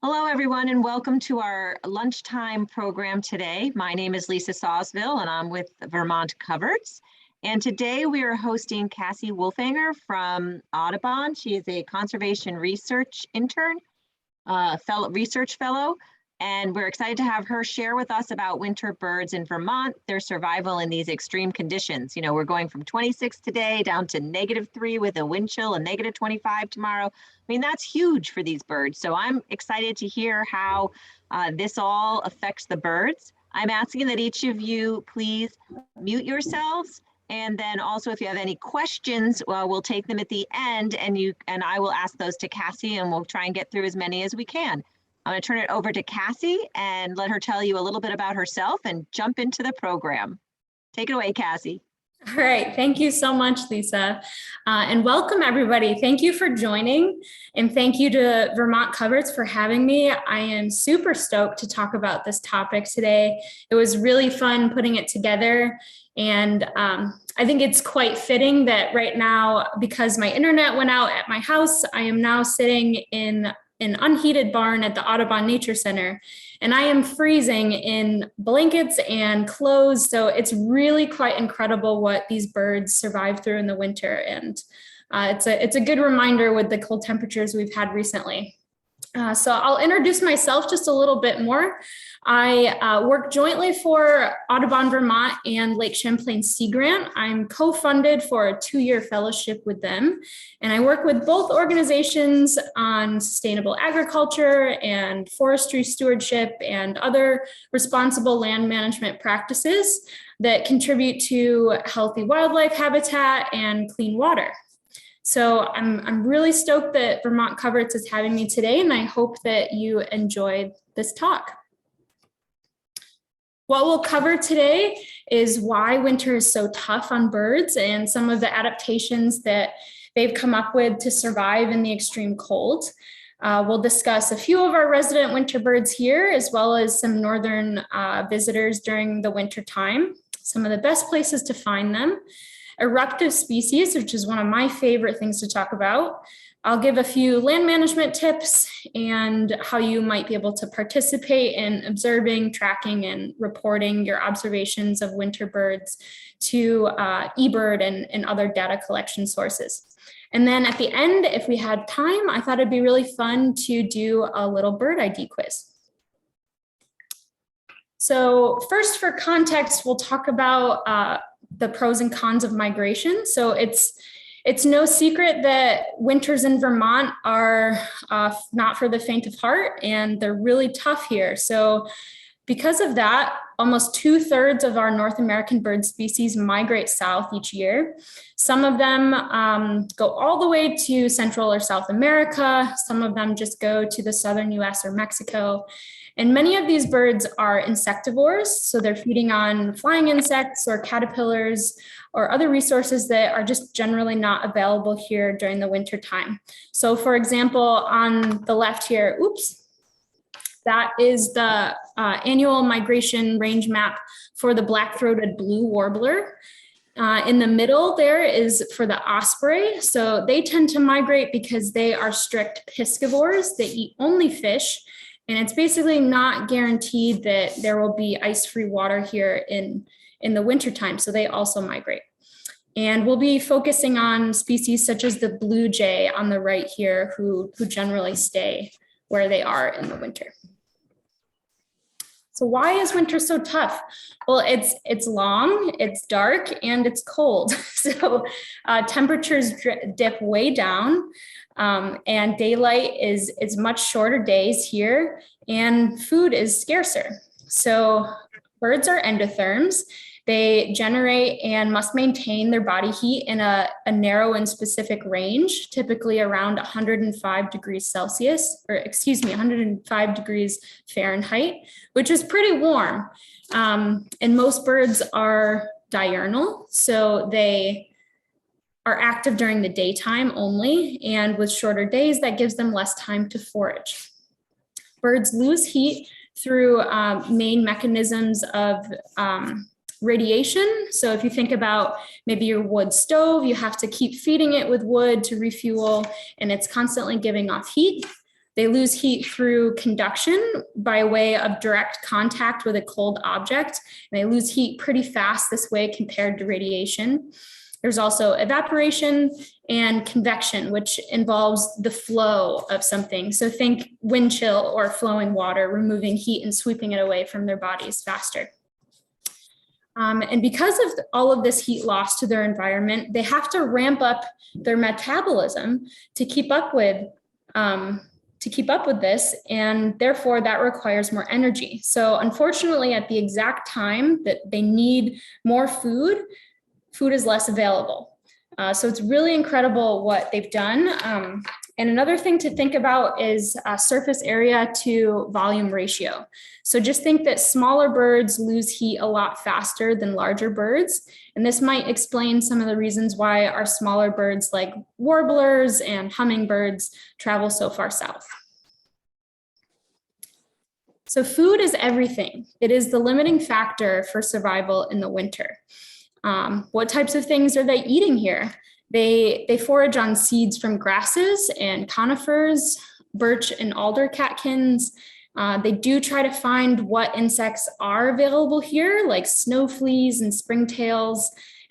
Hello, everyone, and welcome to our lunchtime program today. My name is Lisa Sawsville, and I'm with Vermont Coverts. And today we are hosting Cassie Wolfanger from Audubon. She is a conservation research intern, research fellow, and we're excited to have her share with us about winter birds in Vermont, their survival in these extreme conditions. You know, we're going from 26 today down to -3 with a wind chill and -25 tomorrow. I mean, that's huge for these birds. So I'm excited to hear how this all affects the birds. I'm asking that each of you please mute yourselves. And then also, if you have any questions, we'll take them at the end, and I will ask those to Cassie, and we'll try and get through as many as we can. I'm going to turn it over to Cassie and let her tell you a little bit about herself and jump into the program. Take it away, Cassie. All right. Thank you so much, Lisa. And welcome, everybody. Thank you for joining. And thank you to Vermont Coverts for having me. I am super stoked to talk about this topic today. It was really fun putting it together. And I think it's quite fitting that right now, because my internet went out at my house, I am now sitting in an unheated barn at the Audubon Nature Center, and I am freezing in blankets and clothes. So it's really quite incredible what these birds survive through in the winter. And it's a good reminder with the cold temperatures we've had recently. So I'll introduce myself just a little bit more. I work jointly for Audubon Vermont and Lake Champlain Sea Grant. I'm co-funded for a 2-year fellowship with them. And I work with both organizations on sustainable agriculture and forestry stewardship and other responsible land management practices that contribute to healthy wildlife habitat and clean water. So I'm really stoked that Vermont Coverts is having me today, and I hope that you enjoyed this talk. What we'll cover today is why winter is so tough on birds and some of the adaptations that they've come up with to survive in the extreme cold. We'll discuss a few of our resident winter birds here, as well as some northern visitors during the winter time, some of the best places to find them. Eruptive species, which is one of my favorite things to talk about. I'll give a few land management tips and how you might be able to participate in observing, tracking, and reporting your observations of winter birds to eBird and other data collection sources. And then at the end, if we had time, I thought it'd be really fun to do a little bird ID quiz. So first, for context, we'll talk about the pros and cons of migration. So it's no secret that winters in Vermont are not for the faint of heart, and they're really tough here. So because of that, almost 2/3 of our North American bird species migrate south each year. Some of them go all the way to Central or South America. Some of them just go to the southern US or Mexico. And many of these birds are insectivores, so they're feeding on flying insects or caterpillars or other resources that are just generally not available here during the winter time. So for example, on the left here, that is the annual migration range map for the black-throated blue warbler. In the middle there is for the osprey. So they tend to migrate because they are strict piscivores. They eat only fish. And it's basically not guaranteed that there will be ice-free water here in the wintertime, so they also migrate. And we'll be focusing on species such as the blue jay on the right here, who generally stay where they are in the winter. So why is winter so tough? Well, it's long, it's dark, and it's cold. So temperatures dip way down. And daylight is much shorter days here, and food is scarcer. So birds are endotherms. They generate and must maintain their body heat in a narrow and specific range, typically around 105 degrees Celsius, or 105 degrees Fahrenheit, which is pretty warm. And most birds are diurnal, so they are active during the daytime only, and with shorter days, that gives them less time to forage. Birds lose heat through main mechanisms of radiation. So if you think about maybe your wood stove, you have to keep feeding it with wood to refuel, and it's constantly giving off heat. They lose heat through conduction by way of direct contact with a cold object. And they lose heat pretty fast this way compared to radiation. There's also evaporation and convection, which involves the flow of something. So think wind chill or flowing water, removing heat and sweeping it away from their bodies faster. And because of all of this heat loss to their environment, they have to ramp up their metabolism to keep up with this, and therefore that requires more energy. So unfortunately, at the exact time that they need more food is less available. So it's really incredible what they've done. And another thing to think about is surface area to volume ratio. So just think that smaller birds lose heat a lot faster than larger birds. And this might explain some of the reasons why our smaller birds like warblers and hummingbirds travel so far south. So food is everything. It is the limiting factor for survival in the winter. What types of things are they eating here? They forage on seeds from grasses and conifers, birch and alder catkins. They do try to find what insects are available here, like snow fleas and springtails,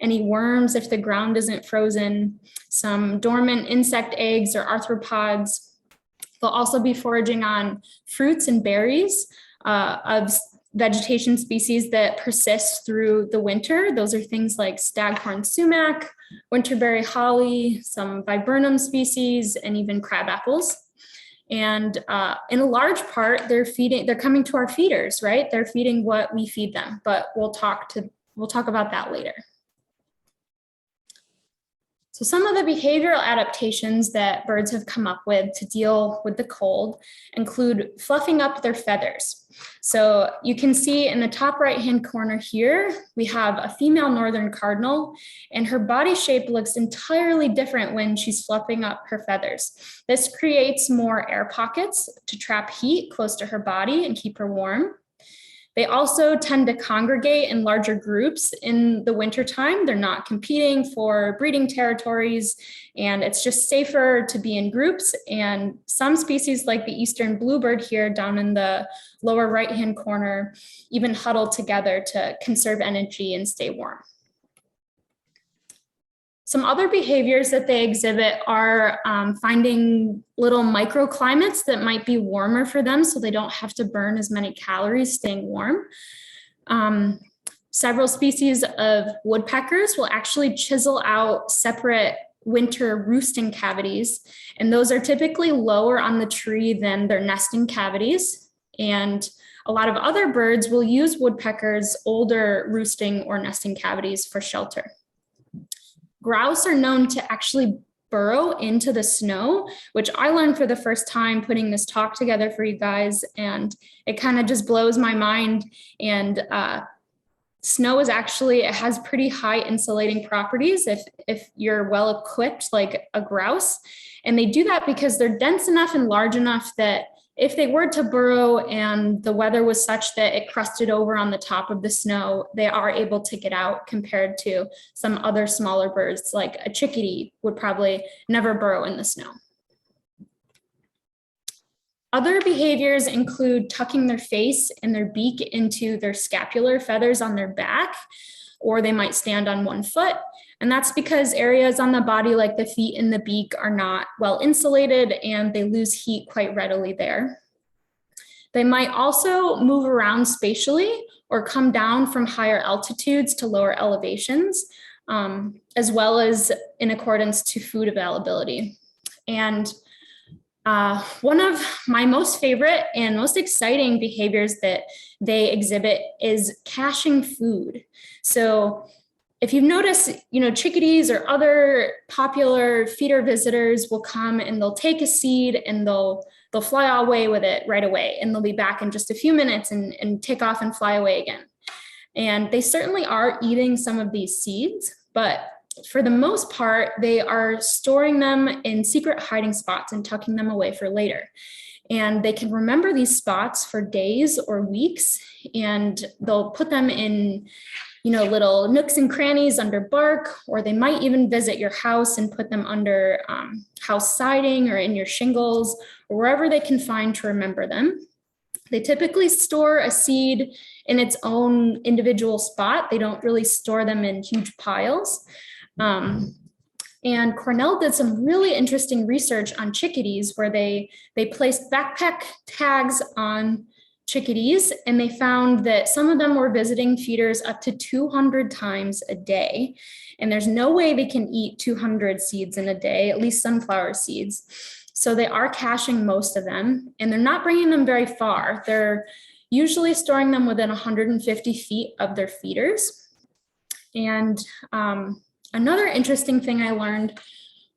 any worms if the ground isn't frozen, some dormant insect eggs or arthropods. They'll also be foraging on fruits and berries of vegetation species that persist through the winter. Those are things like staghorn sumac, winterberry holly, some viburnum species, and even crab apples. And in a large part, they're coming to our feeders, right? They're feeding what we feed them, but we'll talk about that later. So some of the behavioral adaptations that birds have come up with to deal with the cold include fluffing up their feathers. So you can see in the top right-hand corner here, we have a female northern cardinal, and her body shape looks entirely different when she's fluffing up her feathers. This creates more air pockets to trap heat close to her body and keep her warm. They also tend to congregate in larger groups in the wintertime. They're not competing for breeding territories, and it's just safer to be in groups. And some species like the eastern bluebird here down in the lower right-hand corner even huddle together to conserve energy and stay warm. Some other behaviors that they exhibit are finding little microclimates that might be warmer for them so they don't have to burn as many calories staying warm. Several species of woodpeckers will actually chisel out separate winter roosting cavities, and those are typically lower on the tree than their nesting cavities. And a lot of other birds will use woodpeckers' older roosting or nesting cavities for shelter. Grouse are known to actually burrow into the snow, which I learned for the first time putting this talk together for you guys, and it kind of just blows my mind. And snow is actually, it has pretty high insulating properties if you're well equipped like a grouse. And they do that because they're dense enough and large enough that if they were to burrow and the weather was such that it crusted over on the top of the snow, they are able to get out compared to some other smaller birds, like a chickadee would probably never burrow in the snow. Other behaviors include tucking their face and their beak into their scapular feathers on their back, or they might stand on one foot. And that's because areas on the body like the feet and the beak are not well insulated and they lose heat quite readily there. They might also move around spatially or come down from higher altitudes to lower elevations, as well as in accordance to food availability. And one of my most favorite and most exciting behaviors that they exhibit is caching food. So if you've noticed, chickadees or other popular feeder visitors will come and they'll take a seed and they'll fly away with it right away. And they'll be back in just a few minutes and take off and fly away again. And they certainly are eating some of these seeds, but for the most part, they are storing them in secret hiding spots and tucking them away for later. And they can remember these spots for days or weeks, and they'll put them in little nooks and crannies under bark, or they might even visit your house and put them under house siding or in your shingles, or wherever they can find to remember them. They typically store a seed in its own individual spot. They don't really store them in huge piles. And Cornell did some really interesting research on chickadees where they placed backpack tags on chickadees, and they found that some of them were visiting feeders up to 200 times a day. And there's no way they can eat 200 seeds in a day, at least sunflower seeds. So they are caching most of them, and they're not bringing them very far. They're usually storing them within 150 feet of their feeders. And another interesting thing I learned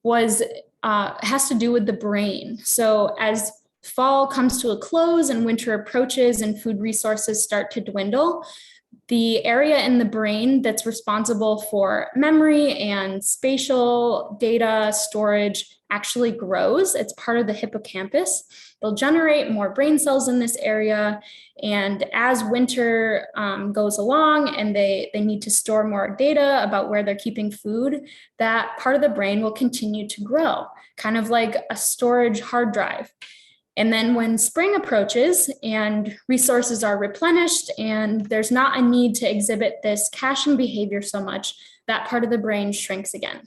was has to do with the brain. So as fall comes to a close and winter approaches and food resources start to dwindle, the area in the brain that's responsible for memory and spatial data storage actually grows. It's part of the hippocampus. They'll generate more brain cells in this area. And as winter goes along and they need to store more data about where they're keeping food, that part of the brain will continue to grow, kind of like a storage hard drive. And then when spring approaches and resources are replenished and there's not a need to exhibit this caching behavior so much, that part of the brain shrinks again.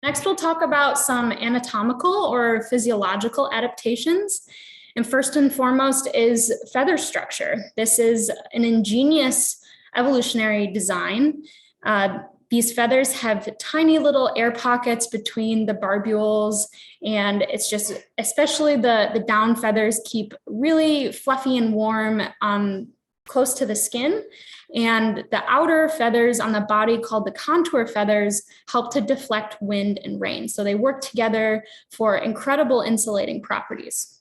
Next, we'll talk about some anatomical or physiological adaptations. And first and foremost is feather structure. This is an ingenious evolutionary design. These feathers have tiny little air pockets between the barbules, and it's just, especially the down feathers keep really fluffy and warm close to the skin. And the outer feathers on the body, called the contour feathers, help to deflect wind and rain. So they work together for incredible insulating properties.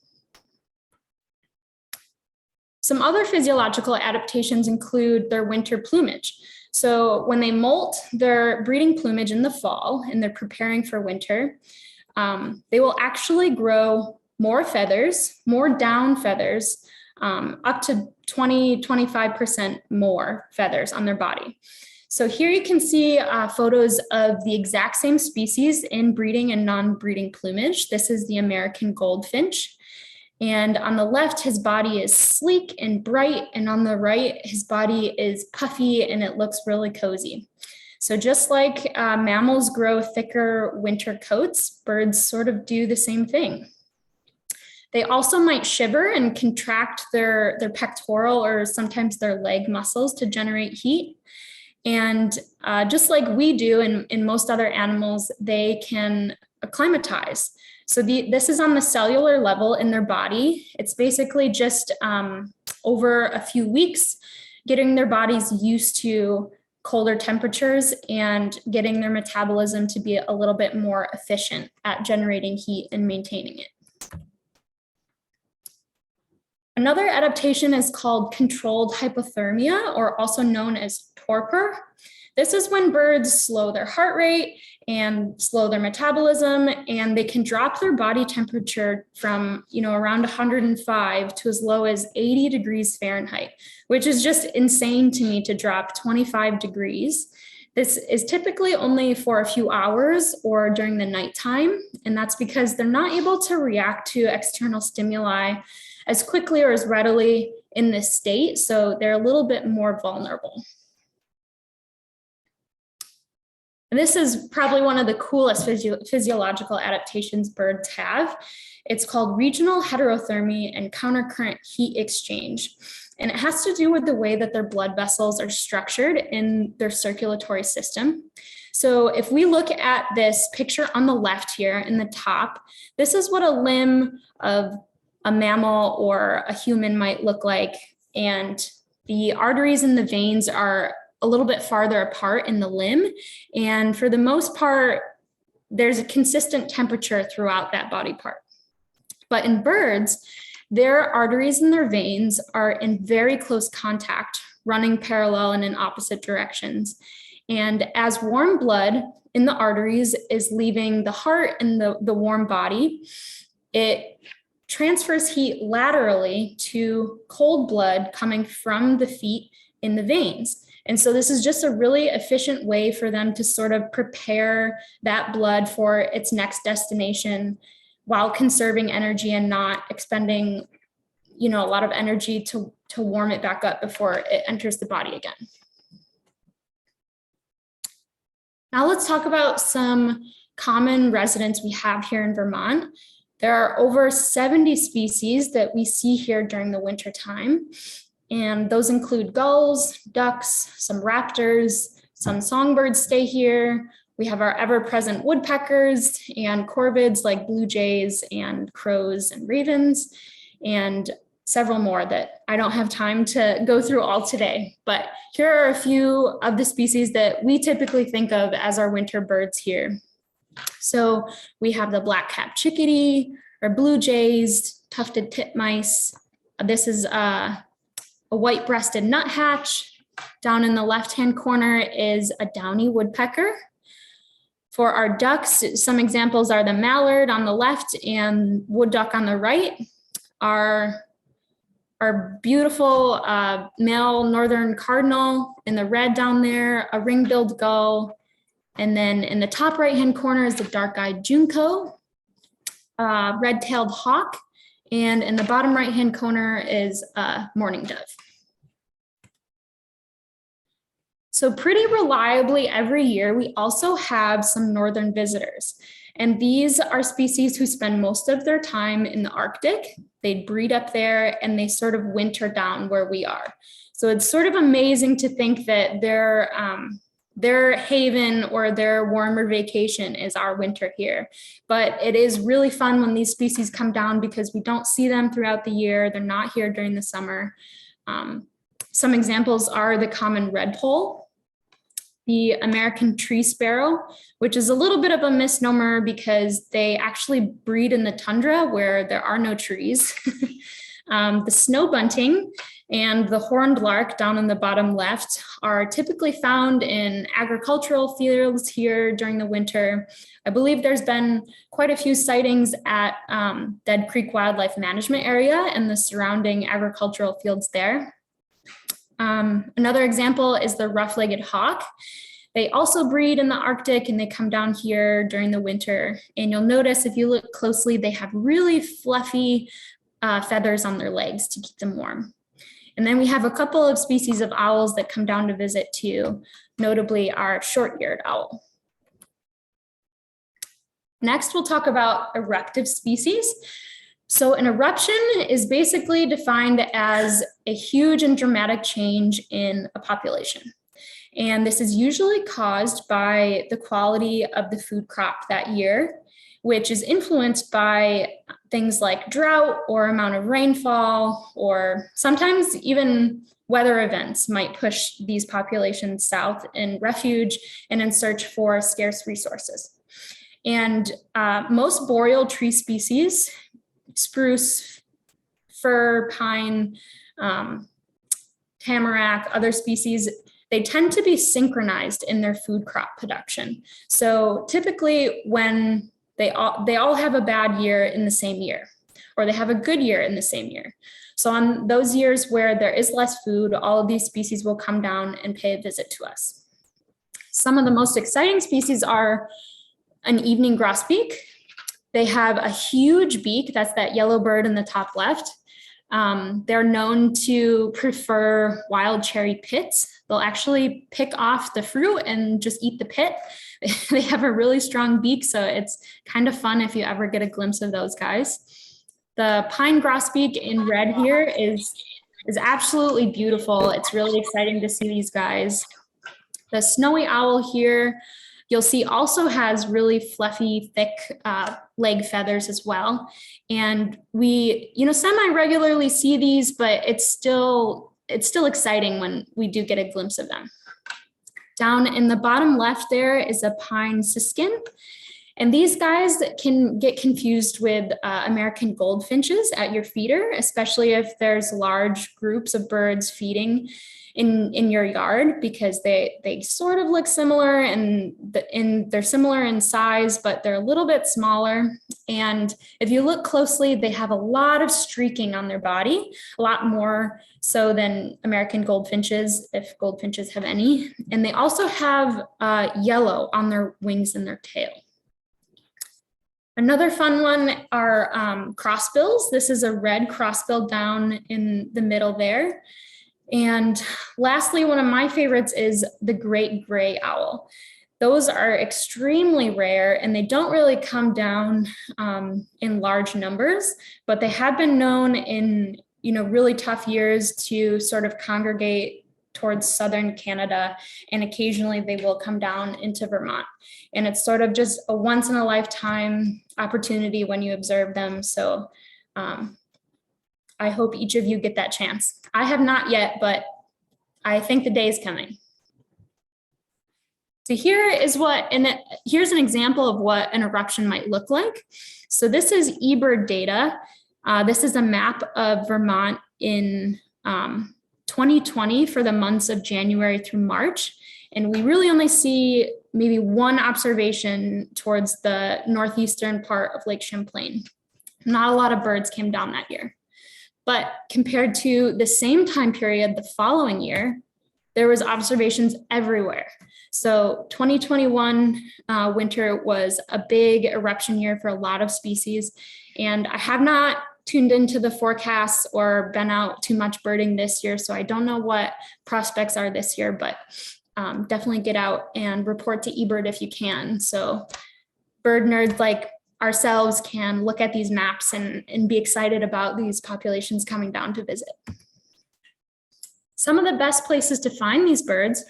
Some other physiological adaptations include their winter plumage. So when they molt their breeding plumage in the fall and they're preparing for winter, they will actually grow more feathers, more down feathers, up to 20-25% more feathers on their body. So here you can see photos of the exact same species in breeding and non-breeding plumage. This is the American goldfinch. And on the left, his body is sleek and bright, and on the right, his body is puffy and it looks really cozy. So just like mammals grow thicker winter coats, birds sort of do the same thing. They also might shiver and contract their pectoral or sometimes their leg muscles to generate heat. And just like we do in most other animals, they can acclimatize. So this is on the cellular level in their body. It's basically just over a few weeks, getting their bodies used to colder temperatures and getting their metabolism to be a little bit more efficient at generating heat and maintaining it. Another adaptation is called controlled hypothermia, or also known as torpor. This is when birds slow their heart rate and slow their metabolism, and they can drop their body temperature from around 105 to as low as 80 degrees Fahrenheit, which is just insane to me to drop 25 degrees. This is typically only for a few hours or during the nighttime, and that's because they're not able to react to external stimuli as quickly or as readily in this state, so they're a little bit more vulnerable. And this is probably one of the coolest physiological adaptations birds have. It's called regional heterothermy and countercurrent heat exchange. And it has to do with the way that their blood vessels are structured in their circulatory system. So if we look at this picture on the left here in the top, this is what a limb of a mammal or a human might look like. And the arteries and the veins are a little bit farther apart in the limb. And for the most part, there's a consistent temperature throughout that body part. But in birds, their arteries and their veins are in very close contact, running parallel and in opposite directions. And as warm blood in the arteries is leaving the heart and the warm body, it transfers heat laterally to cold blood coming from the feet in the veins. And so this is just a really efficient way for them to sort of prepare that blood for its next destination while conserving energy and not expending, a lot of energy to warm it back up before it enters the body again. Now let's talk about some common residents we have here in Vermont. There are over 70 species that we see here during the winter time. And those include gulls, ducks, some raptors, some songbirds stay here. We have our ever-present woodpeckers and corvids like blue jays and crows and ravens, and several more that I don't have time to go through all today. But here are a few of the species that we typically think of as our winter birds here. So we have the black-capped chickadee, or blue jays, tufted titmice. This is a white-breasted nuthatch. Down in the left-hand corner is a downy woodpecker. For our ducks, some examples are the mallard on the left and wood duck on the right. Our beautiful male northern cardinal in the red down there, a ring-billed gull, and then in the top right-hand corner is the dark-eyed junco, red-tailed hawk, and in the bottom right-hand corner is a mourning dove. So pretty reliably every year, we also have some northern visitors. And these are species who spend most of their time in the Arctic. They breed up there and they sort of winter down where we are. So it's sort of amazing to think that their haven or their warmer vacation is our winter here. But it is really fun when these species come down because we don't see them throughout the year. They're not here during the summer. Some examples are the common redpoll, the American tree sparrow, which is a little bit of a misnomer because they actually breed in the tundra where there are no trees. The snow bunting and the horned lark down in the bottom left are typically found in agricultural fields here during the winter. I believe there's been quite a few sightings at Dead Creek Wildlife Management Area and the surrounding agricultural fields there. Another example is the rough-legged hawk. They also breed in the Arctic and they come down here during the winter. And you'll notice if you look closely, they have really fluffy feathers on their legs to keep them warm. And then we have a couple of species of owls that come down to visit too, notably our short-eared owl. Next, we'll talk about eruptive species. So an eruption is basically defined as a huge and dramatic change in a population. And this is usually caused by the quality of the food crop that year, which is influenced by things like drought or amount of rainfall, or sometimes even weather events might push these populations south in refuge and in search for scarce resources. And most boreal tree species, spruce, fir, pine, tamarack, other species, they tend to be synchronized in their food crop production. So typically when they all have a bad year in the same year, or they have a good year in the same year. So on those years where there is less food, all of these species will come down and pay a visit to us. Some of the most exciting species are an evening grosbeak. They have a huge beak, that's that yellow bird in the top left. They're known to prefer wild cherry pits. They'll actually pick off the fruit and just eat the pit. They have a really strong beak, so it's kind of fun if you ever get a glimpse of those guys. The pine grosbeak in red here is absolutely beautiful. It's really exciting to see these guys. The snowy owl here, you'll see also has really fluffy, thick leg feathers as well. And we, semi-regularly see these, but it's still exciting when we do get a glimpse of them. Down in the bottom left there is a pine siskin. And these guys can get confused with American goldfinches at your feeder, especially if there's large groups of birds feeding in your yard, because they sort of look similar and they're similar in size, but they're a little bit smaller. And if you look closely, they have a lot of streaking on their body, a lot more so than American goldfinches, if goldfinches have any. And they also have yellow on their wings and their tail. Another fun one are crossbills. This is a red crossbill down in the middle there. And lastly, one of my favorites is the great gray owl. Those are extremely rare and they don't really come down in large numbers, but they have been known in really tough years to sort of congregate towards southern Canada, and occasionally they will come down into Vermont. And it's sort of just a once in a lifetime opportunity when you observe them. So I hope each of you get that chance. I have not yet, but I think the day is coming. So here's an example of what an eruption might look like. So this is eBird data. This is a map of Vermont in 2020 for the months of January through March. And we really only see maybe one observation towards the northeastern part of Lake Champlain. Not a lot of birds came down that year. But compared to the same time period the following year, there was observations everywhere. So 2021 winter was a big eruption year for a lot of species. And I have not tuned into the forecasts or been out too much birding this year, so I don't know what prospects are this year, but definitely get out and report to eBird if you can. So bird nerds like ourselves can look at these maps and be excited about these populations coming down to visit. Some of the best places to find these birds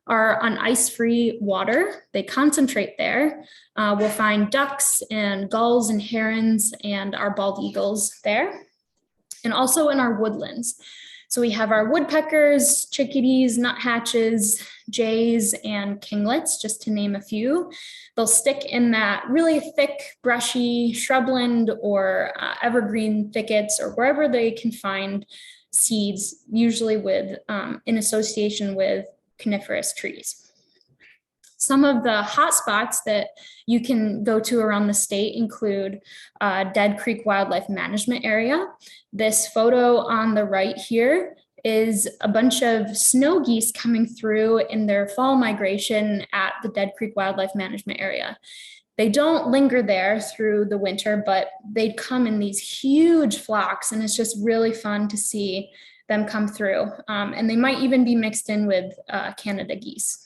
are on ice-free water. They concentrate there. We'll find ducks and gulls and herons and our bald eagles there, and also in our woodlands. So we have our woodpeckers, chickadees, nuthatches, jays, and kinglets, just to name a few. They'll stick in that really thick, brushy shrubland or evergreen thickets or wherever they can find seeds, usually with in association with coniferous trees. Some of the hot spots that you can go to around the state include Dead Creek Wildlife Management Area. This photo on the right here is a bunch of snow geese coming through in their fall migration at the Dead Creek Wildlife Management Area. They don't linger there through the winter, but they come in these huge flocks, and it's just really fun to see them come through. And they might even be mixed in with Canada geese.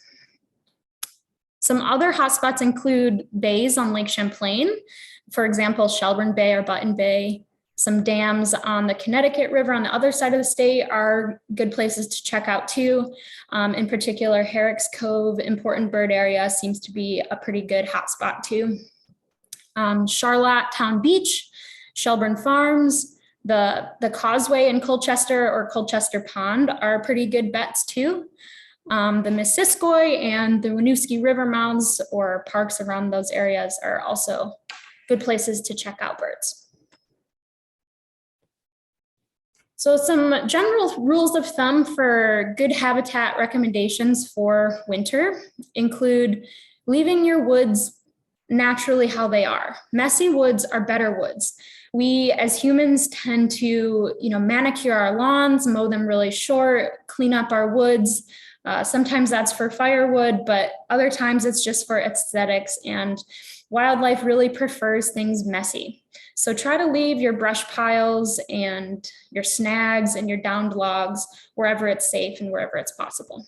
Some other hotspots include bays on Lake Champlain, for example, Shelburne Bay or Button Bay. Some dams on the Connecticut River on the other side of the state are good places to check out too. In particular, Herrick's Cove, important bird area, seems to be a pretty good hotspot too. Charlotte Town Beach, Shelburne Farms, the Causeway in Colchester or Colchester Pond are pretty good bets too. The Missisquoi and the Winooski River mouths or parks around those areas are also good places to check out birds. So some general rules of thumb for good habitat recommendations for winter include leaving your woods naturally how they are. Messy woods are better woods. We as humans tend to, manicure our lawns, mow them really short, clean up our woods. Sometimes that's for firewood, but other times it's just for aesthetics, and wildlife really prefers things messy. So try to leave your brush piles and your snags and your downed logs wherever it's safe and wherever it's possible.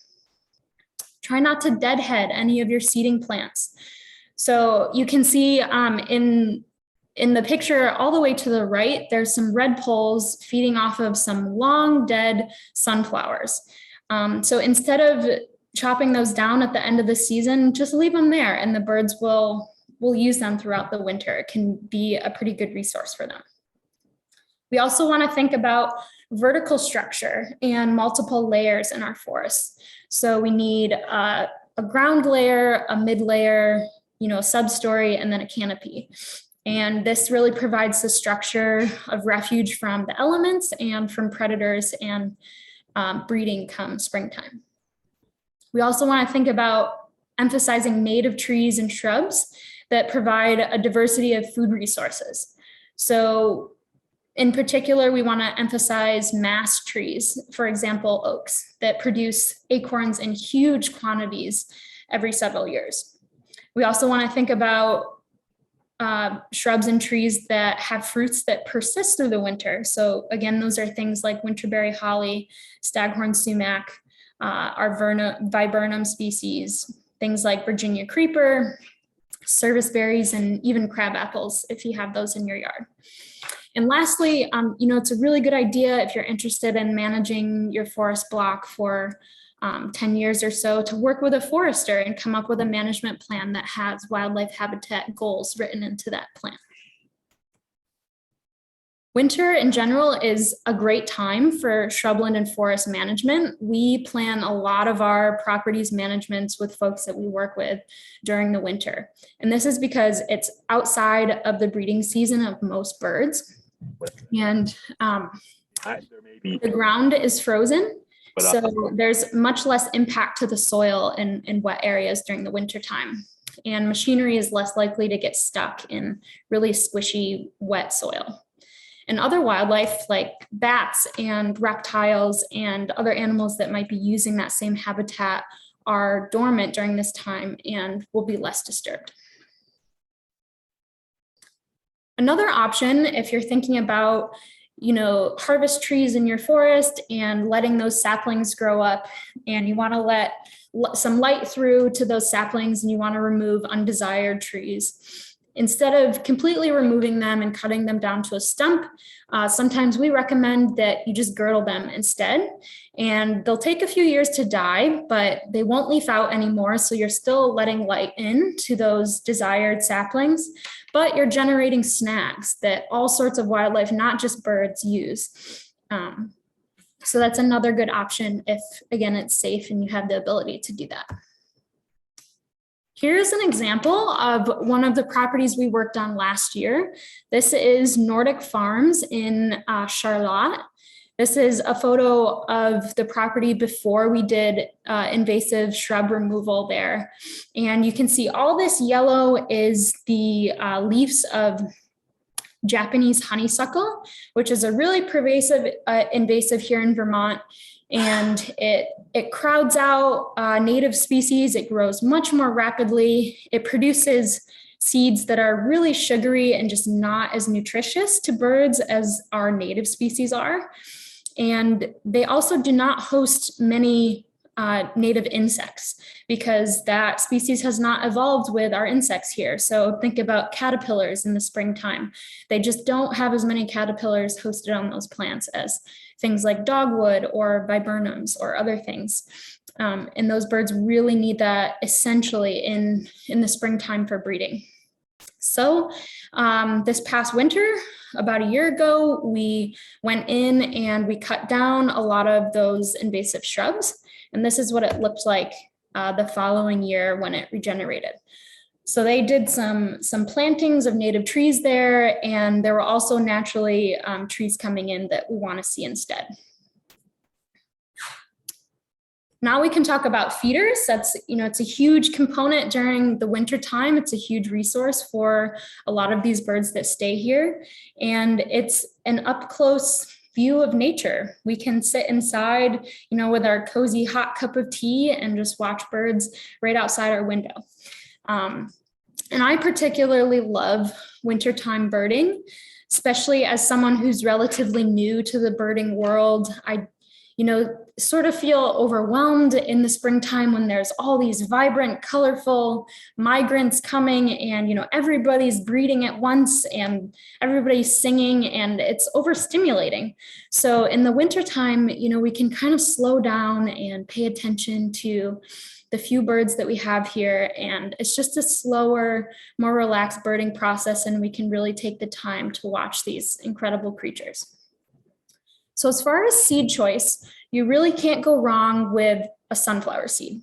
Try not to deadhead any of your seeding plants. So you can see in the picture all the way to the right, there's some red poles feeding off of some long dead sunflowers. So instead of chopping those down at the end of the season, just leave them there and the birds will use them throughout the winter. It can be a pretty good resource for them. We also want to think about vertical structure and multiple layers in our forests. So we need a ground layer, a mid layer, substory, and then a canopy. And this really provides the structure of refuge from the elements and from predators and breeding come springtime. We also want to think about emphasizing native trees and shrubs that provide a diversity of food resources. So in particular, we want to emphasize mast trees, for example, oaks, that produce acorns in huge quantities every several years. We also want to think about shrubs and trees that have fruits that persist through the winter. So again, those are things like winterberry holly, staghorn sumac, our viburnum species, things like Virginia creeper, serviceberries, and even crab apples, if you have those in your yard. And lastly, it's a really good idea if you're interested in managing your forest block for 10 years or so to work with a forester and come up with a management plan that has wildlife habitat goals written into that plan. Winter in general is a great time for shrubland and forest management. We plan a lot of our properties managements with folks that we work with during the winter. And this is because it's outside of the breeding season of most birds. And the ground is frozen. So there's much less impact to the soil in wet areas during the winter time. And machinery is less likely to get stuck in really squishy, wet soil. And other wildlife like bats and reptiles and other animals that might be using that same habitat are dormant during this time and will be less disturbed. Another option, if you're thinking about harvest trees in your forest and letting those saplings grow up, and you want to let some light through to those saplings and you want to remove undesired trees. Instead of completely removing them and cutting them down to a stump, sometimes we recommend that you just girdle them instead. And they'll take a few years to die, but they won't leaf out anymore. So you're still letting light in to those desired saplings, but you're generating snags that all sorts of wildlife, not just birds, use. So that's another good option if, again, it's safe and you have the ability to do that. Here's an example of one of the properties we worked on last year. This is Nordic Farms in Charlotte. This is a photo of the property before we did invasive shrub removal there. And you can see all this yellow is the leaves of Japanese honeysuckle, which is a really pervasive invasive here in Vermont. And it crowds out native species. It grows much more rapidly. It produces seeds that are really sugary and just not as nutritious to birds as our native species are. And they also do not host many native insects because that species has not evolved with our insects here. So think about caterpillars in the springtime. They just don't have as many caterpillars hosted on those plants as things like dogwood or viburnums or other things. And those birds really need that essentially in the springtime for breeding. So this past winter, about a year ago, we went in and we cut down a lot of those invasive shrubs. And this is what it looked like the following year when it regenerated. So they did some plantings of native trees there, and there were also naturally trees coming in that we want to see instead. Now we can talk about feeders. That's, it's a huge component during the winter time. It's a huge resource for a lot of these birds that stay here. And it's an up close view of nature. We can sit inside, with our cozy hot cup of tea and just watch birds right outside our window. And I particularly love wintertime birding, especially as someone who's relatively new to the birding world. I sort of feel overwhelmed in the springtime when there's all these vibrant, colorful migrants coming and, everybody's breeding at once and everybody's singing and it's overstimulating. So in the wintertime, we can kind of slow down and pay attention to the few birds that we have here. And it's just a slower, more relaxed birding process. And we can really take the time to watch these incredible creatures. So as far as seed choice, you really can't go wrong with a sunflower seed.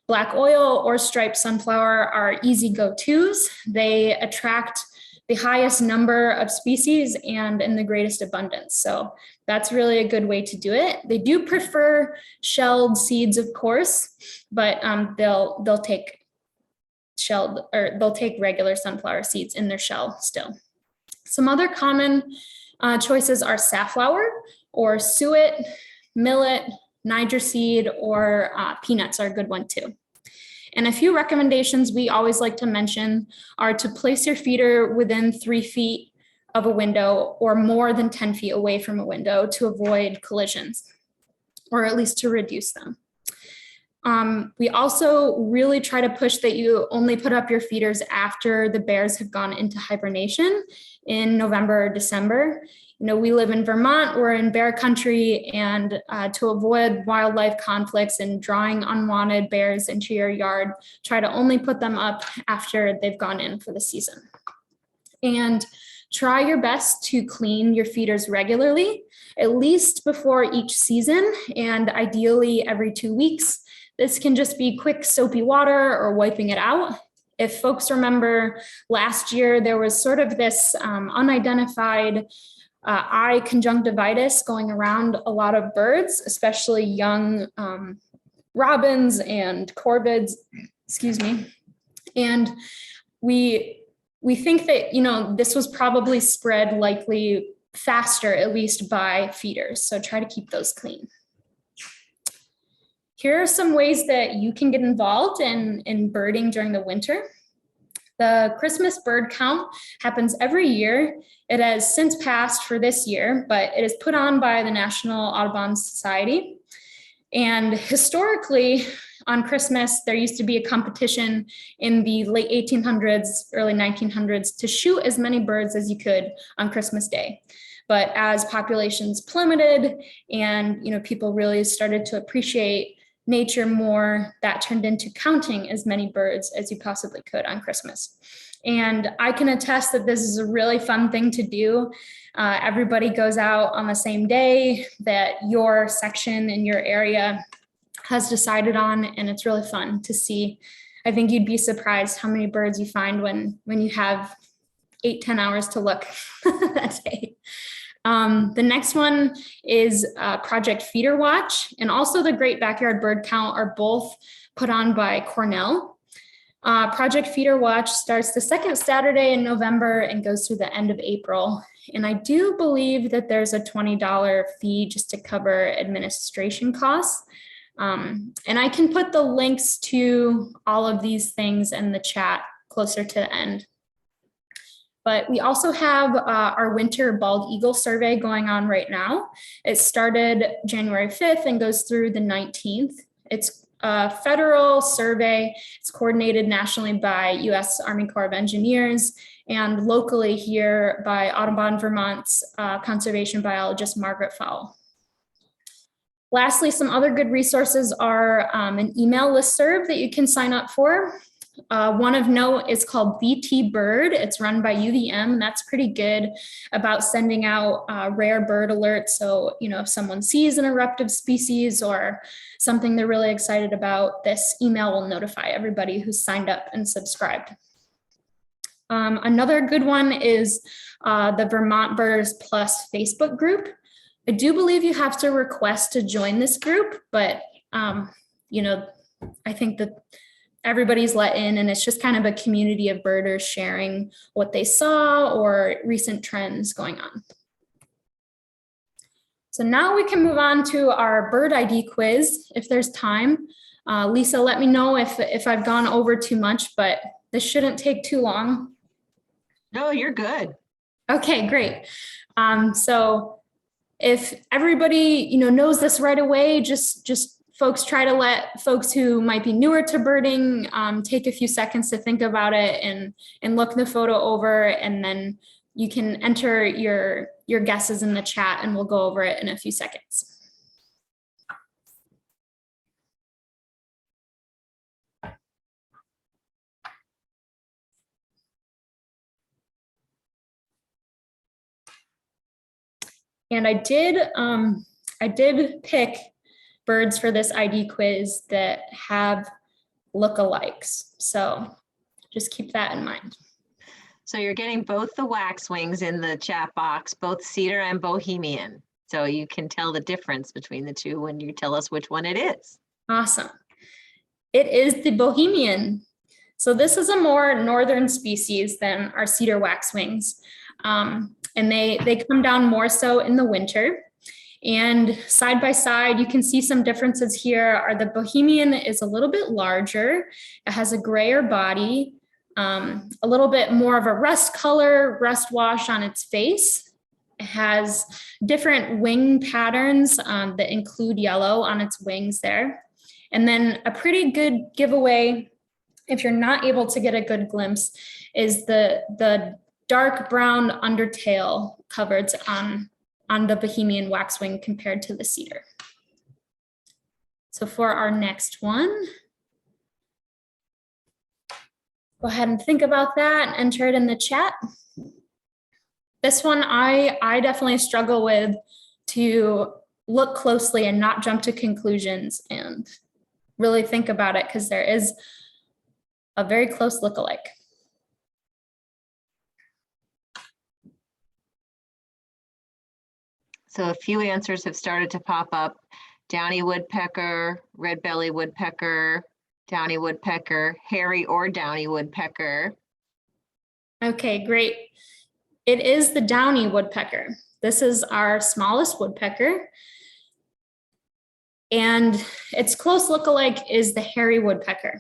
Black oil or striped sunflower are easy go-tos. They attract the highest number of species and in the greatest abundance. So that's really a good way to do it. They do prefer shelled seeds, of course, but they'll take regular sunflower seeds in their shell still. Some other common choices are safflower or suet, millet, Niger seed, or peanuts are a good one too. And a few recommendations we always like to mention are to place your feeder within 3 feet of a window or more than 10 feet away from a window to avoid collisions, or at least to reduce them. We also really try to push that you only put up your feeders after the bears have gone into hibernation in November or December. You know, we live in Vermont, we're in bear country, and to avoid wildlife conflicts and drawing unwanted bears into your yard, try to only put them up after they've gone in for the season. And try your best to clean your feeders regularly, at least before each season, and ideally every 2 weeks. This can just be quick soapy water or wiping it out. If folks remember last year, there was sort of this unidentified eye conjunctivitis going around a lot of birds, especially young robins and corvids, excuse me. And we think that, you know, this was probably spread likely faster, at least by feeders. So try to keep those clean. Here are some ways that you can get involved in birding during the winter. The Christmas bird count happens every year. It has since passed for this year, but it is put on by the National Audubon Society. And historically, on Christmas, there used to be a competition in the late 1800s, early 1900s to shoot as many birds as you could on Christmas Day. But as populations plummeted and, you know, people really started to appreciate nature more, that turned into counting as many birds as you possibly could on Christmas. And I can attest that this is a really fun thing to do. Everybody goes out on the same day that your section in your area has decided on, and it's really fun to see. I think you'd be surprised how many birds you find when you have 8-10 hours to look that day. The next one is Project Feeder Watch, and also the Great Backyard Bird Count are both put on by Cornell. Project Feeder Watch starts the second Saturday in November and goes through the end of April. And I do believe that there's a $20 fee just to cover administration costs. And I can put the links to all of these things in the chat closer to the end. But we also have our winter bald eagle survey going on right now. It started January 5th and goes through the 19th. It's a federal survey. It's coordinated nationally by US Army Corps of Engineers and locally here by Audubon Vermont's conservation biologist, Margaret Fowle. Lastly, some other good resources are an email listserv that you can sign up for. One of note is called VT Bird. It's run by UVM, and that's pretty good about sending out rare bird alerts. So, you know, if someone sees an eruptive species or something they're really excited about, this email will notify everybody who's signed up and subscribed. Another good one is the Vermont Birders Plus Facebook group. I do believe you have to request to join this group, but, you know, I think that everybody's let in, and it's just kind of a community of birders sharing what they saw or recent trends going on. So now we can move on to our bird ID quiz if there's time. Lisa, let me know if I've gone over too much, but this shouldn't take too long. No, you're good. Okay, great. So if everybody, you know, knows this right away, just folks try to let folks who might be newer to birding take a few seconds to think about it and look the photo over, and then you can enter your guesses in the chat and we'll go over it in a few seconds. And I did pick birds for this ID quiz that have lookalikes. So just keep that in mind. So you're getting both the waxwings in the chat box, both cedar and bohemian. So you can tell the difference between the two when you tell us which one it is. Awesome. It is the bohemian. So this is a more northern species than our cedar waxwings. And they come down more so in the winter. And side by side, you can see some differences here. The bohemian is a little bit larger. It has a grayer body, a little bit more of a rust color, rust wash on its face. It has different wing patterns that include yellow on its wings there. And then a pretty good giveaway, if you're not able to get a good glimpse, is the dark brown undertail coverts on the bohemian waxwing compared to the cedar. So for our next one, go ahead and think about that and enter it in the chat. This one I definitely struggle with, to look closely and not jump to conclusions and really think about it, because there is a very close look-alike. So a few answers have started to pop up. Downy woodpecker, red-belly woodpecker, downy woodpecker, hairy or downy woodpecker. Okay, great. It is the downy woodpecker. This is our smallest woodpecker. And its close look-alike is the hairy woodpecker.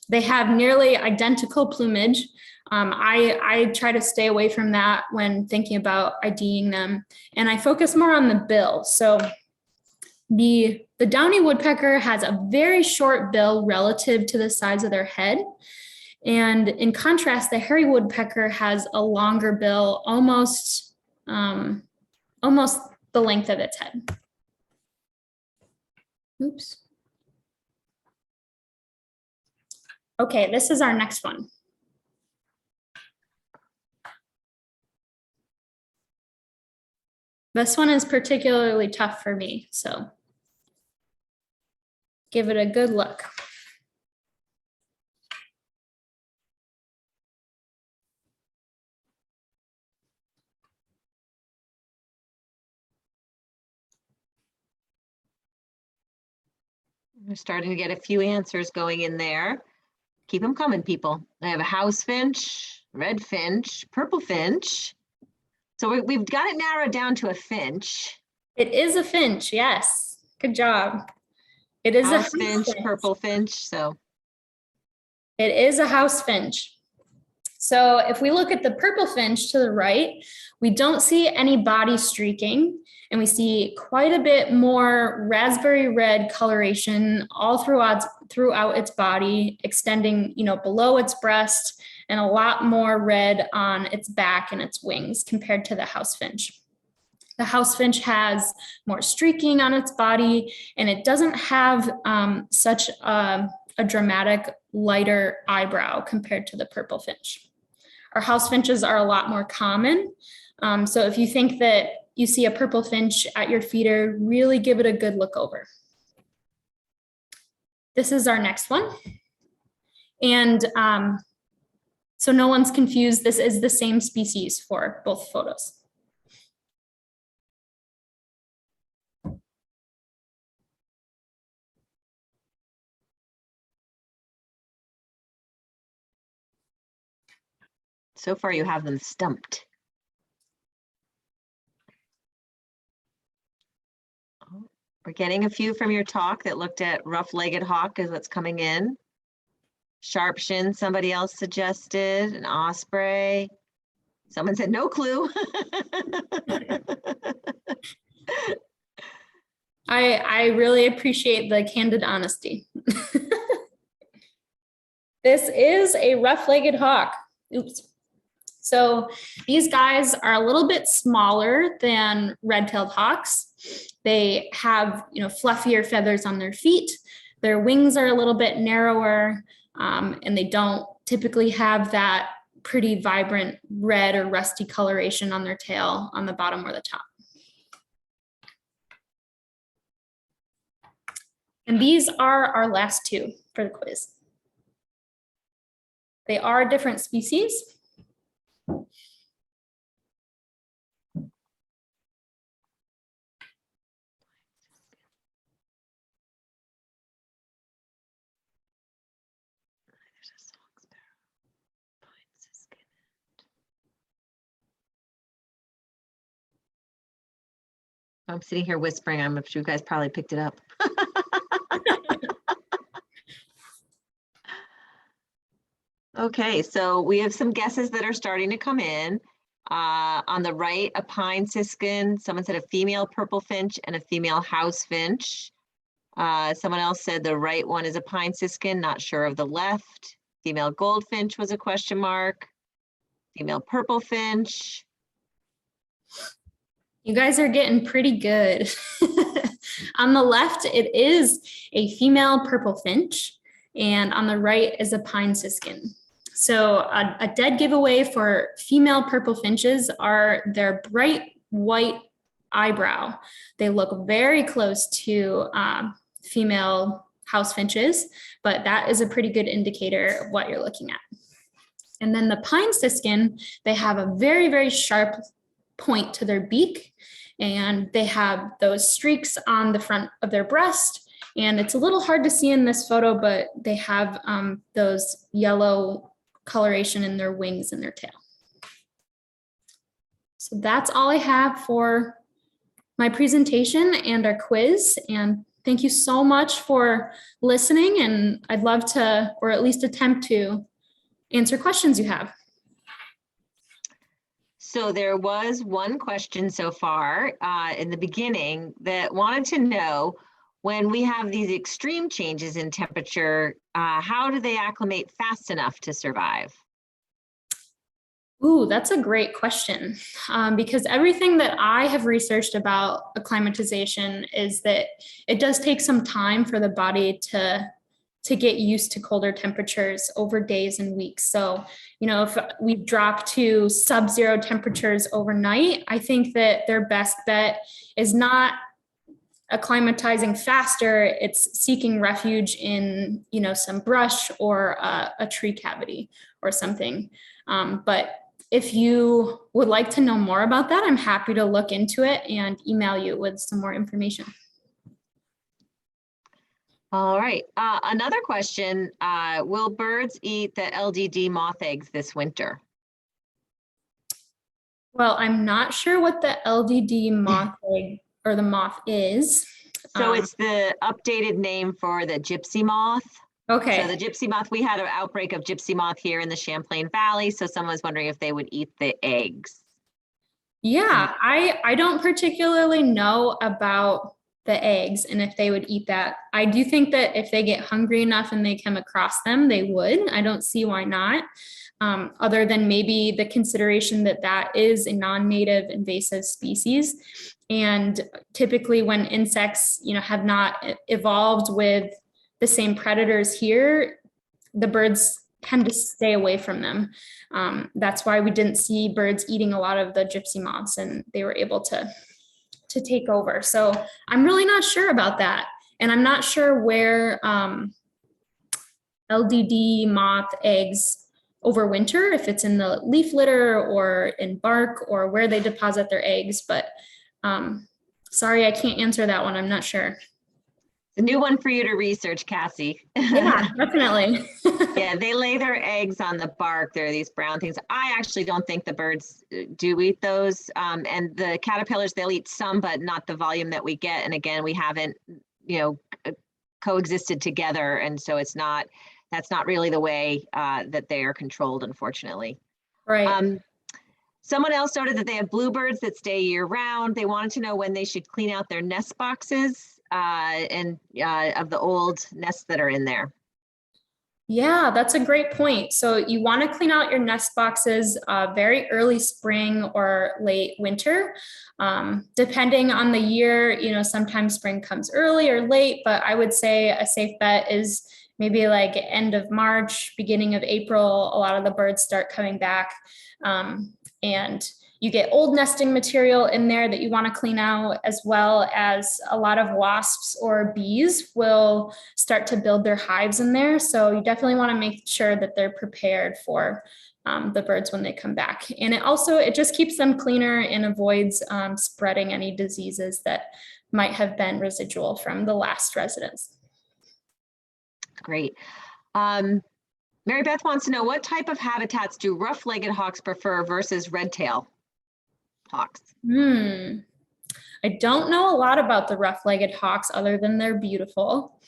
They have nearly identical plumage. I try to stay away from that when thinking about IDing them, and I focus more on the bill. So the downy woodpecker has a very short bill relative to the size of their head. And in contrast, the hairy woodpecker has a longer bill, almost the length of its head. Oops. Okay, this is our next one. This one is particularly tough for me, so give it a good look. We're starting to get a few answers going in there. Keep them coming, people. I have a house finch, red finch, purple finch. So we've got it narrowed down to a finch. It is a finch, yes. Good job. It is House a finch, purple finch. So it is a house finch. So if we look at the purple finch to the right, we don't see any body streaking, and we see quite a bit more raspberry red coloration all throughout its body, extending, below its breast, and a lot more red on its back and its wings compared to the house finch. The house finch has more streaking on its body, and it doesn't have such a dramatic lighter eyebrow compared to the purple finch. Our house finches are a lot more common. So if you think that you see a purple finch at your feeder, really give it a good look over. This is our next one. And so no one's confused, this is the same species for both photos. So far you have them stumped. We're getting a few from your talk that looked at rough-legged hawk as what's coming in. Sharp shin, somebody else suggested, an osprey. Someone said no clue. I really appreciate the candid honesty. This is a rough-legged hawk. Oops. So these guys are a little bit smaller than red-tailed hawks. They have, fluffier feathers on their feet. Their wings are a little bit narrower, and they don't typically have that pretty vibrant red or rusty coloration on their tail on the bottom or the top. And these are our last two for the quiz. They are different species. I'm sitting here whispering. I'm sure you guys probably picked it up. Okay, so we have some guesses that are starting to come in. On the right, a pine siskin. Someone said a female purple finch and a female house finch. Someone else said the right one is a pine siskin, not sure of the left. Female goldfinch was a question mark. Female purple finch. You guys are getting pretty good. On the left, it is a female purple finch, and on the right is a pine siskin. So a dead giveaway for female purple finches are their bright white eyebrow. They look very close to female house finches, but that is a pretty good indicator of what you're looking at. And then the pine siskin, they have a very, very sharp point to their beak, and they have those streaks on the front of their breast. And it's a little hard to see in this photo, but they have those yellow coloration in their wings and their tail. So that's all I have for my presentation and our quiz. And thank you so much for listening. And I'd love to, or at least attempt to, answer questions you have. So there was one question so far in the beginning that wanted to know, when we have these extreme changes in temperature, how do they acclimate fast enough to survive? Ooh, that's a great question, because everything that I have researched about acclimatization is that it does take some time for the body to get used to colder temperatures over days and weeks. So, you know, if we drop to sub-zero temperatures overnight, I think that their best bet is not acclimatizing faster, it's seeking refuge in, you know, some brush or a tree cavity or something. But if you would like to know more about that, I'm happy to look into it and email you with some more information. All right, another question, will birds eat the LDD moth eggs this winter? Well, I'm not sure what the LDD moth egg or the moth is. So it's the updated name for the gypsy moth. Okay. So the gypsy moth, we had an outbreak of gypsy moth here in the Champlain Valley. So someone was wondering if they would eat the eggs. Yeah, I don't particularly know about the eggs and if they would eat that. I do think that if they get hungry enough and they come across them, they would. I don't see why not. Other than maybe the consideration that that is a non-native invasive species. And typically when insects, you know, have not evolved with the same predators here, the birds tend to stay away from them. That's why we didn't see birds eating a lot of the gypsy moths, and they were able to take over. So I'm really not sure about that. And I'm not sure where LDD moth eggs overwinter, if it's in the leaf litter or in bark or where they deposit their eggs. But sorry, I can't answer that one. I'm not sure. A new one for you to research, Cassie. Yeah, definitely. Yeah, they lay their eggs on the bark. There are these brown things. I actually don't think the birds do eat those. And the caterpillars, they'll eat some, but not the volume that we get. And again, we haven't, you know, coexisted together. And so that's not really the way that they are controlled, unfortunately. Right. Someone else noted that they have bluebirds that stay year round. They wanted to know when they should clean out their nest boxes and of the old nests that are in there. Yeah, that's a great point. So you want to clean out your nest boxes very early spring or late winter. Depending on the year, you know, sometimes spring comes early or late, but I would say a safe bet is maybe like end of March, beginning of April. A lot of the birds start coming back, and you get old nesting material in there that you want to clean out, as well as a lot of wasps or bees will start to build their hives in there. So you definitely want to make sure that they're prepared for the birds when they come back. And it just keeps them cleaner and avoids spreading any diseases that might have been residual from the last residents. Great. Mary Beth wants to know, what type of habitats do rough-legged hawks prefer versus red-tail hawks? I don't know a lot about the rough-legged hawks other than they're beautiful.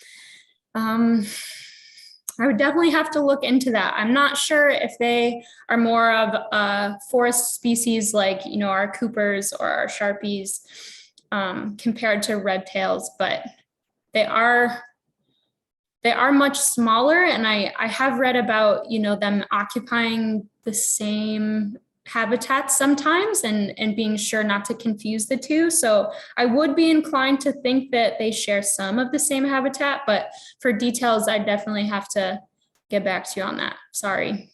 I would definitely have to look into that. I'm not sure if they are more of a forest species like, our Coopers or our Sharpies compared to red tails, but they are much smaller. And I have read about, them occupying the same habitats sometimes and being sure not to confuse the two. So I would be inclined to think that they share some of the same habitat, but for details, I definitely have to get back to you on that. Sorry.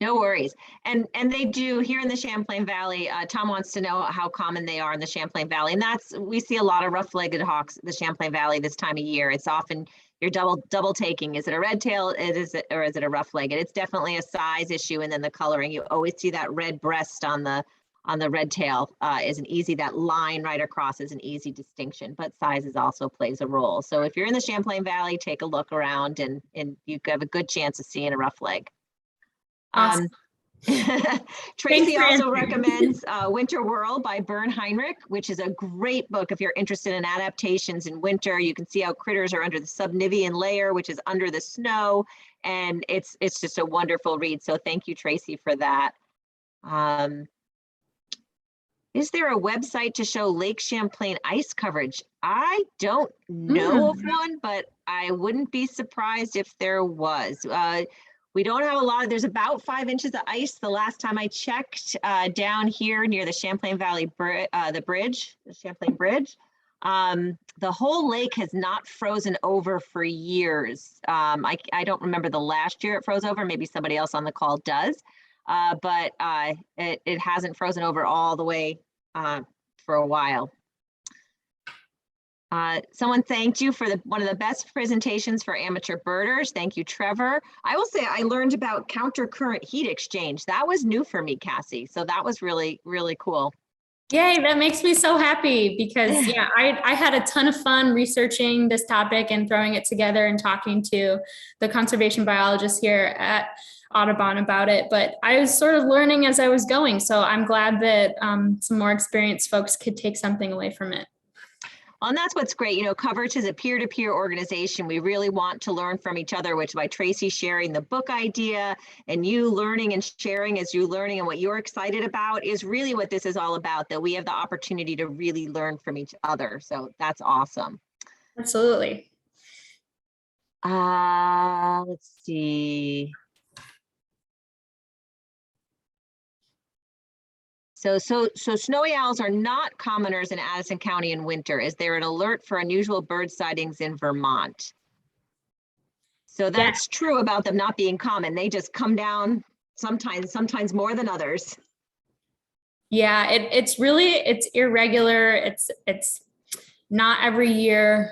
No worries. And they do here in the Champlain Valley. Tom wants to know how common they are in the Champlain Valley. And we see a lot of rough-legged hawks in the Champlain Valley this time of year. It's often you're double taking. Is it a red tail? Or is it a rough-legged? It's definitely a size issue, and then the coloring. You always see that red breast on the red tail that line right across is an easy distinction, but size also plays a role. So if you're in the Champlain Valley, take a look around and you have a good chance of seeing a rough leg. Awesome. Tracy also recommends Winter Whirl by Bern Heinrich, which is a great book if you're interested in adaptations in winter. You can see how critters are under the subnivean layer, which is under the snow, and it's just a wonderful read. So thank you, Tracy, for that. Is there a website to show Lake Champlain ice coverage? I don't know of one, but I wouldn't be surprised if there was. We don't have a lot. There's about 5 inches of ice the last time I checked down here near the Champlain Valley the Champlain Bridge. The whole lake has not frozen over for years. I don't remember the last year it froze over. Maybe somebody else on the call does, but it hasn't frozen over all the way for a while. Someone thanked you for one of the best presentations for amateur birders. Thank you, Trevor. I will say I learned about counter-current heat exchange. That was new for me, Cassie. So that was really, really cool. Yay, that makes me so happy because I had a ton of fun researching this topic and throwing it together and talking to the conservation biologists here at Audubon about it, but I was sort of learning as I was going. So I'm glad that some more experienced folks could take something away from it. Well, and that's what's great. Coverage is a peer-to-peer organization. We really want to learn from each other, which by Tracy sharing the book idea and you learning and sharing as you're learning and what you're excited about is really what this is all about, that we have the opportunity to really learn from each other. So that's awesome. Absolutely. Let's see. So snowy owls are not commoners in Addison County in winter. Is there an alert for unusual bird sightings in Vermont? So that's true about them not being common. They just come down sometimes more than others. Yeah, it's irregular. It's not every year.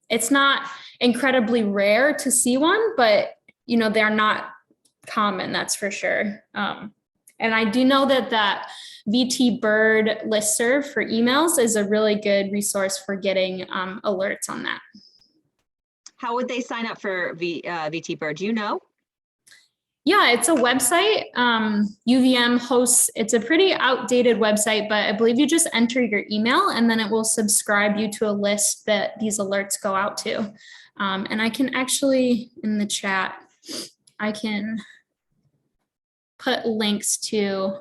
It's not incredibly rare to see one, but they're not common, that's for sure. And I do know that VT Bird listserv for emails is a really good resource for getting alerts on that. How would they sign up for VT Bird? Do you know? Yeah, it's a website. UVM hosts, it's a pretty outdated website, but I believe you just enter your email and then it will subscribe you to a list that these alerts go out to. And I can actually, in the chat, I can put links to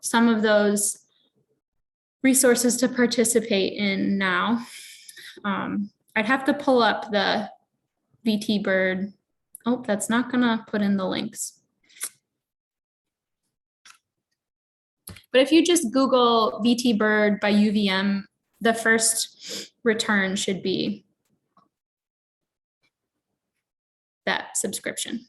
some of those resources to participate in now. I'd have to pull up the VT Bird. Oh, that's not gonna put in the links. But if you just Google VT Bird by UVM, the first return should be that subscription.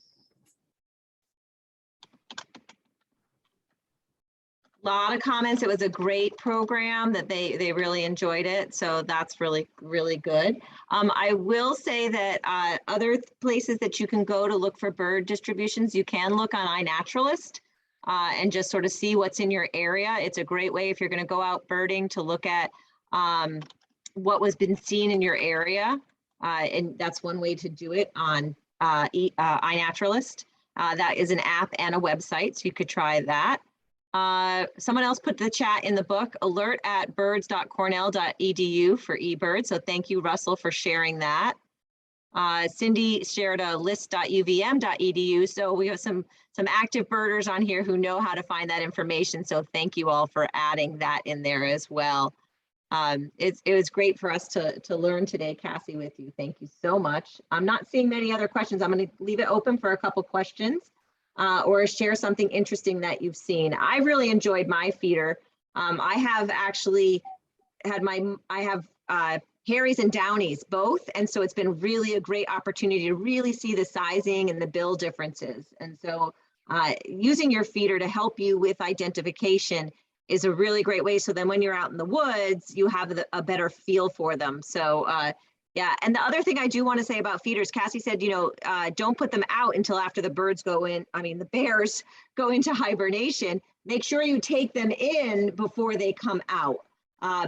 lot of comments. It was a great program that they really enjoyed it. So that's really, really good. I will say that other places that you can go to look for bird distributions, you can look on iNaturalist and just sort of see what's in your area. It's a great way if you're going to go out birding to look at what was been seen in your area. And that's one way to do it on iNaturalist. That is an app and a website, so you could try that. Someone else put the chat in the book, alert@birds.cornell.edu for eBird. So thank you, Russell, for sharing that. Cindy shared a list.uvm.edu. So we have some active birders on here who know how to find that information. So thank you all for adding that in there as well. It was great for us to learn today, Cassie, with you. Thank you so much. I'm not seeing many other questions. I'm going to leave it open for a couple questions. Or share something interesting that you've seen. I really enjoyed my feeder. I have actually had Harrys and Downies both, and so it's been really a great opportunity to really see the sizing and the bill differences. And so using your feeder to help you with identification is a really great way. So then when you're out in the woods, you have a better feel for them. So yeah, and the other thing I do want to say about feeders, Cassie said, don't put them out until after the birds go in. I mean, the bears go into hibernation. Make sure you take them in before they come out,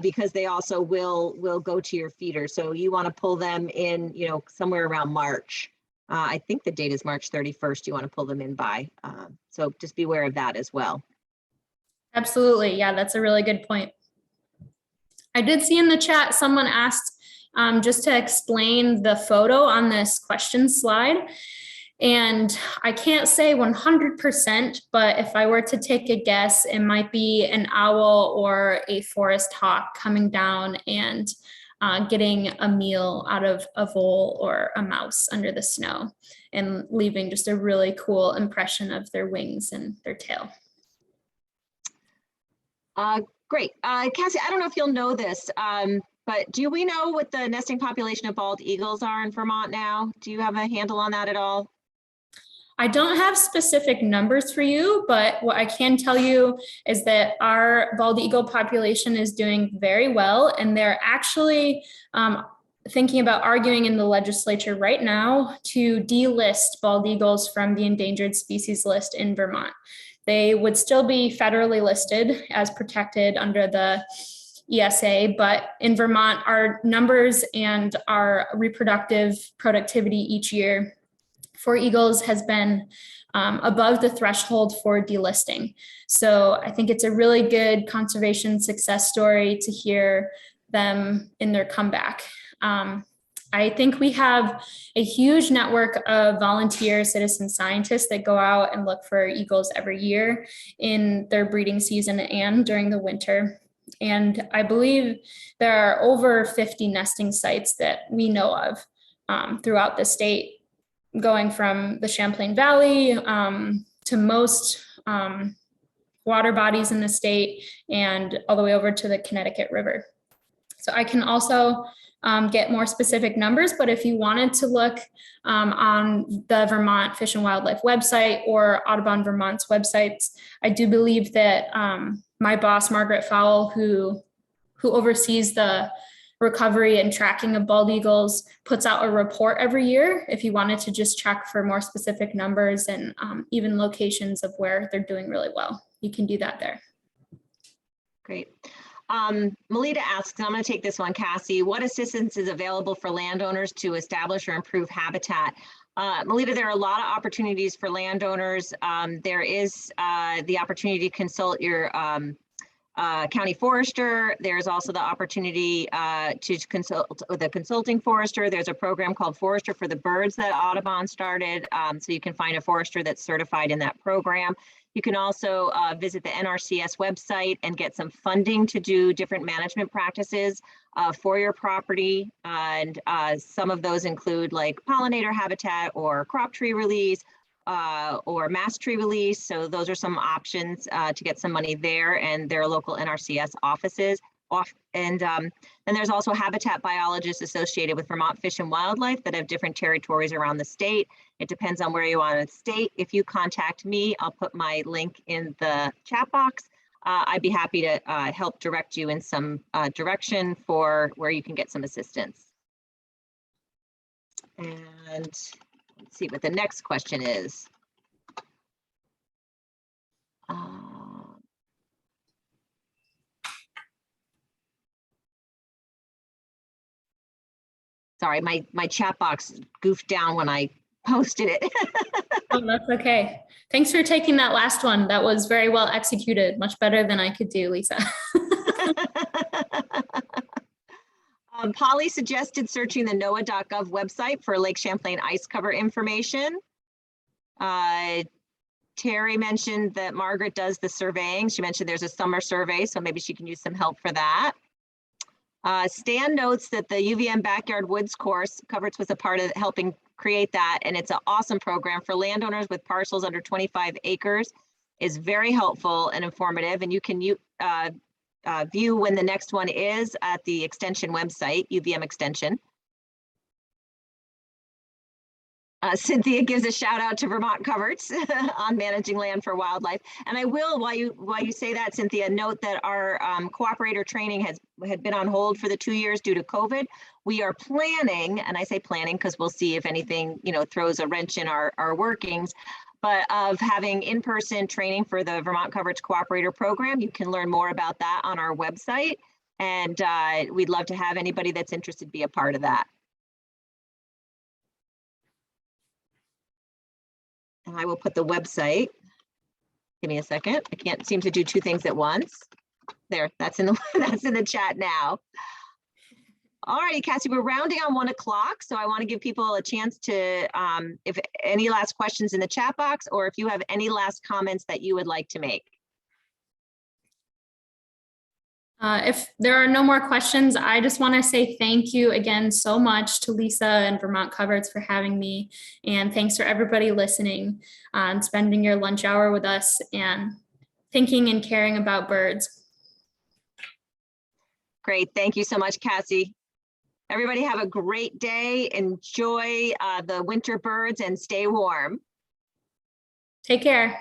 because they also will go to your feeder. So you want to pull them in, somewhere around March. I think the date is March 31st. You want to pull them in by. So just be aware of that as well. Absolutely. Yeah, that's a really good point. I did see in the chat, someone asked, just to explain the photo on this question slide. And I can't say 100%, but if I were to take a guess, it might be an owl or a forest hawk coming down and getting a meal out of a vole or a mouse under the snow and leaving just a really cool impression of their wings and their tail. Great. Cassie, I don't know if you'll know this, but do we know what the nesting population of bald eagles are in Vermont now? Do you have a handle on that at all? I don't have specific numbers for you, but what I can tell you is that our bald eagle population is doing very well, and they're actually thinking about arguing in the legislature right now to delist bald eagles from the endangered species list in Vermont. They would still be federally listed as protected under the ESA, but in Vermont, our numbers and our reproductive productivity each year for eagles has been above the threshold for delisting. So I think it's a really good conservation success story to hear them in their comeback. I think we have a huge network of volunteer citizen scientists that go out and look for eagles every year in their breeding season and during the winter. And I believe there are over 50 nesting sites that we know of throughout the state, going from the Champlain Valley to most water bodies in the state and all the way over to the Connecticut River. So I can also get more specific numbers, but if you wanted to look on the Vermont Fish and Wildlife website or Audubon Vermont's websites, I do believe that my boss, Margaret Fowle, who oversees the recovery and tracking of bald eagles, puts out a report every year if you wanted to just check for more specific numbers and even locations of where they're doing really well. You can do that there. Great. Melita asks, and I'm going to take this one, Cassie, what assistance is available for landowners to establish or improve habitat? Melita, there are a lot of opportunities for landowners. There is the opportunity to consult your county forester. There's also the opportunity to consult with a consulting forester. There's a program called Forester for the Birds that Audubon started. So you can find a forester that's certified in that program. You can also visit the NRCS website and get some funding to do different management practices for your property. And some of those include like pollinator habitat or crop tree release or mass tree release. So those are some options to get some money there, and there are local NRCS offices. And then there's also habitat biologists associated with Vermont Fish and Wildlife that have different territories around the state. It depends on where you are in the state. If you contact me, I'll put my link in the chat box. I'd be happy to help direct you in some direction for where you can get some assistance. And let's see what the next question is. Sorry, my chat box goofed down when I posted it. Oh, that's okay. Thanks for taking that last one. That was very well executed, much better than I could do, Lisa. Polly suggested searching the NOAA.gov website for Lake Champlain ice cover information. Terry mentioned that Margaret does the surveying. She mentioned there's a summer survey, so maybe she can use some help for that. Stan notes that the UVM Backyard Woods course, Coverts was a part of helping create that, and it's an awesome program for landowners with parcels under 25 acres. Is very helpful and informative, and you can view when the next one is at the extension website, UVM extension. Cynthia gives a shout out to Vermont Coverts on managing land for wildlife. And I will, while you say that, Cynthia, note that our cooperator training had been on hold for the 2 years due to COVID. We are planning, and I say planning because we'll see if anything, throws a wrench in our workings, but of having in-person training for the Vermont Coverts Cooperator Program. You can learn more about that on our website. And we'd love to have anybody that's interested be a part of that. And I will put the website. Give me a second. I can't seem to do two things at once. There, that's in the chat now. All righty, Cassie, we're rounding on 1 o'clock. So I want to give people a chance to, if any last questions in the chat box, or if you have any last comments that you would like to make. If there are no more questions, I just want to say thank you again so much to Lisa and Vermont Coverts for having me. And thanks for everybody listening and spending your lunch hour with us and thinking and caring about birds. Great. Thank you so much, Cassie. Everybody have a great day. Enjoy the winter birds and stay warm. Take care.